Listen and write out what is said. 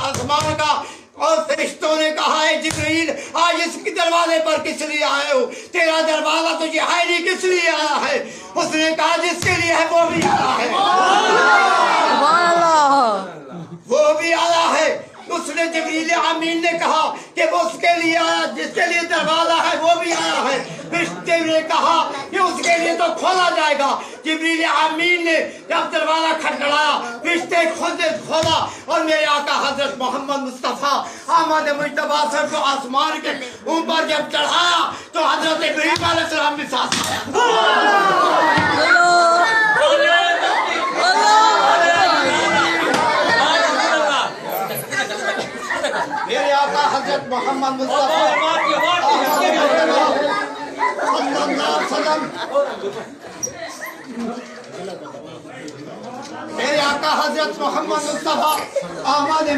आसमान का। और फरिश्तों ने कहा है जिब्रील आज इसके दरवाजे पर किस लिए आए हो? तेरा दरवाजा तुझे है नहीं, किस लिए आया है? उसने कहा जिसके लिए है वो भी आया है, वो भी आया है। उसने जिब्रील अमीन ने कहा कि वो उसके लिए आया जिसके लिए दरवाजा है, वो भी आया है। फरिश्ते ने कहा कि उसके लिए तो खोला जाएगा। जिब्रील अमीन ने जब दरवाजा खटखटाया, फरिश्ते खुद ने खोला और मेरे आका हजरत मोहम्मद मुस्तफा अहमद मुजतबा सर को आसमान के ऊपर जब चढ़ाया तो हजरत इब्राहीम अलैहिस्सलाम भी साथ आया। मेरे आका हजरत मोहम्मद मुस्तफा मेरे आका हजरत मोहम्मद मुस्तफा अहमद